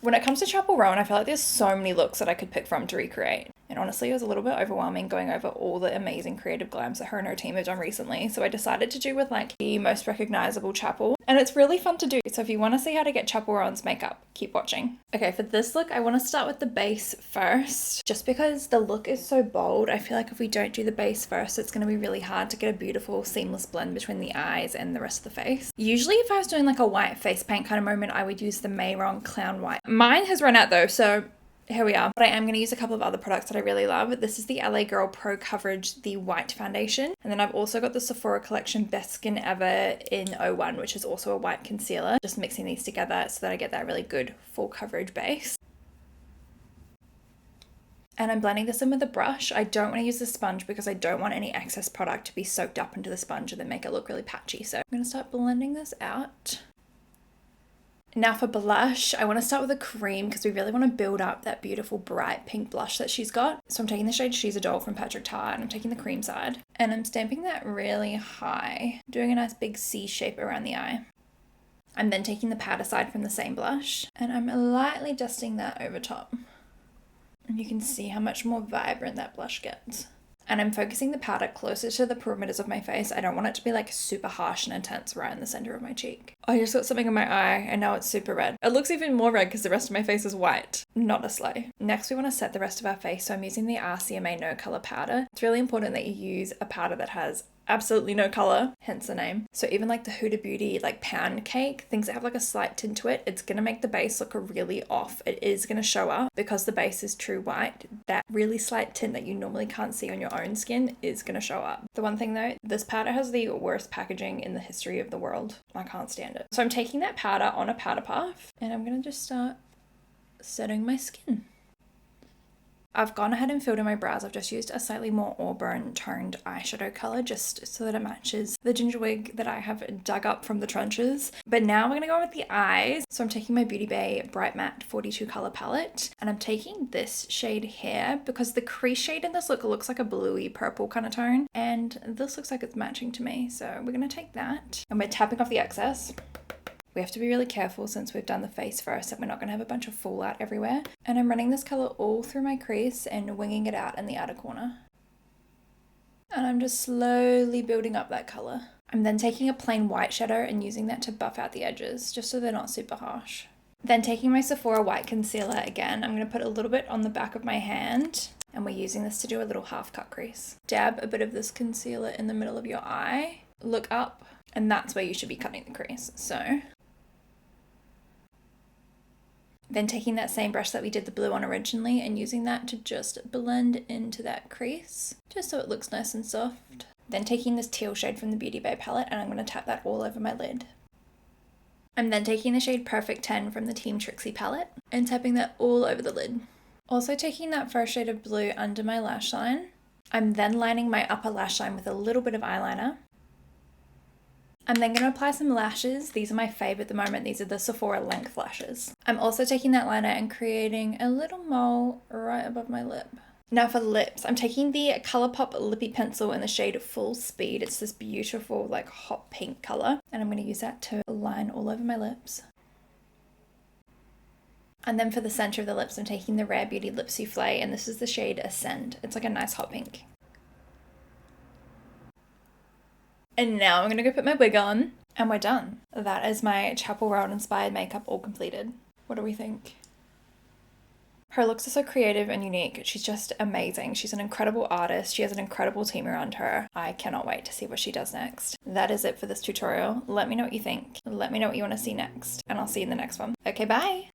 When it comes to chappell roan, I feel like there's so many looks that I could pick from to recreate. And honestly, it was a little bit overwhelming going over all the amazing creative glams that her and her team have done recently. So I decided to do with like the most recognizable chappell. And it's really fun to do. So if you want to see how to get chappell roan's makeup, keep watching. Okay, for this look, I want to start with the base first. Just because the look is so bold, I feel like if we don't do the base first, it's going to be really hard to get a beautiful seamless blend between the eyes and the rest of the face. Usually if I was doing like a white face paint kind of moment, I would use the Mayron Clown White. Mine has run out though, so here we are. But I am going to use a couple of other products that I really love. This is the LA Girl Pro Coverage, the white foundation. And then I've also got the Sephora Collection Best Skin Ever in 01, which is also a white concealer. Just mixing these together so that I get that really good full coverage base. And I'm blending this in with a brush. I don't want to use the sponge because I don't want any excess product to be soaked up into the sponge and then make it look really patchy. So I'm going to start blending this out. Now for blush, I want to start with a cream because we really want to build up that beautiful bright pink blush that she's got. So I'm taking the shade She's a Doll from Patrick Ta and I'm taking the cream side. And I'm stamping that really high, doing a nice big C shape around the eye. I'm then taking the powder side from the same blush and I'm lightly dusting that over top. And you can see how much more vibrant that blush gets. And I'm focusing the powder closer to the perimeters of my face. I don't want it to be like super harsh and intense right in the center of my cheek. I just got something in my eye and now it's super red. It looks even more red because the rest of my face is white. Not a slay. Next we want to set the rest of our face. So I'm using the RCMA No Color powder. It's really important that you use a powder that has absolutely no color, hence the name. So even like the Huda Beauty like pound cake, things that have like a slight tint to it, it's gonna make the base look really off. It is gonna show up because the base is true white. That really slight tint that you normally can't see on your own skin is gonna show up. The one thing though, this powder has the worst packaging in the history of the world. I can't stand it. So I'm taking that powder on a powder puff and I'm gonna just start setting my skin. I've gone ahead and filled in my brows. I've just used a slightly more auburn toned eyeshadow color just so that it matches the ginger wig that I have dug up from the trenches. But now we're going to go with the eyes. So I'm taking my Beauty Bay Bright Matte 42 color palette and I'm taking this shade here because the crease shade in this look looks like a bluey purple kind of tone and this looks like it's matching to me. So we're going to take that and we're tapping off the excess. We have to be really careful since we've done the face first that we're not going to have a bunch of fallout everywhere. And I'm running this color all through my crease and winging it out in the outer corner. And I'm just slowly building up that color. I'm then taking a plain white shadow and using that to buff out the edges, just so they're not super harsh. Then taking my Sephora white concealer again, I'm going to put a little bit on the back of my hand. And we're using this to do a little half cut crease. Dab a bit of this concealer in the middle of your eye. Look up, and that's where you should be cutting the crease. So then taking that same brush that we did the blue on originally and using that to just blend into that crease, just so it looks nice and soft. Then taking this teal shade from the Beauty Bay palette and I'm going to tap that all over my lid. I'm then taking the shade Perfect 10 from the Team Trixie palette and tapping that all over the lid. Also taking that first shade of blue under my lash line. I'm then lining my upper lash line with a little bit of eyeliner. I'm then going to apply some lashes. These are my fave at the moment. These are the Sephora length lashes. I'm also taking that liner and creating a little mole right above my lip. Now for lips, I'm taking the Colourpop Lippie pencil in the shade Full Speed. It's this beautiful like hot pink color. And I'm going to use that to line all over my lips. And then for the center of the lips, I'm taking the Rare Beauty Lip Soufflé and this is the shade Ascend. It's like a nice hot pink. And now I'm going to go put my wig on and we're done. That is my Chappell Roan inspired makeup all completed. What do we think? Her looks are so creative and unique. She's just amazing. She's an incredible artist. She has an incredible team around her. I cannot wait to see what she does next. That is it for this tutorial. Let me know what you think. Let me know what you want to see next. And I'll see you in the next one. Okay, bye!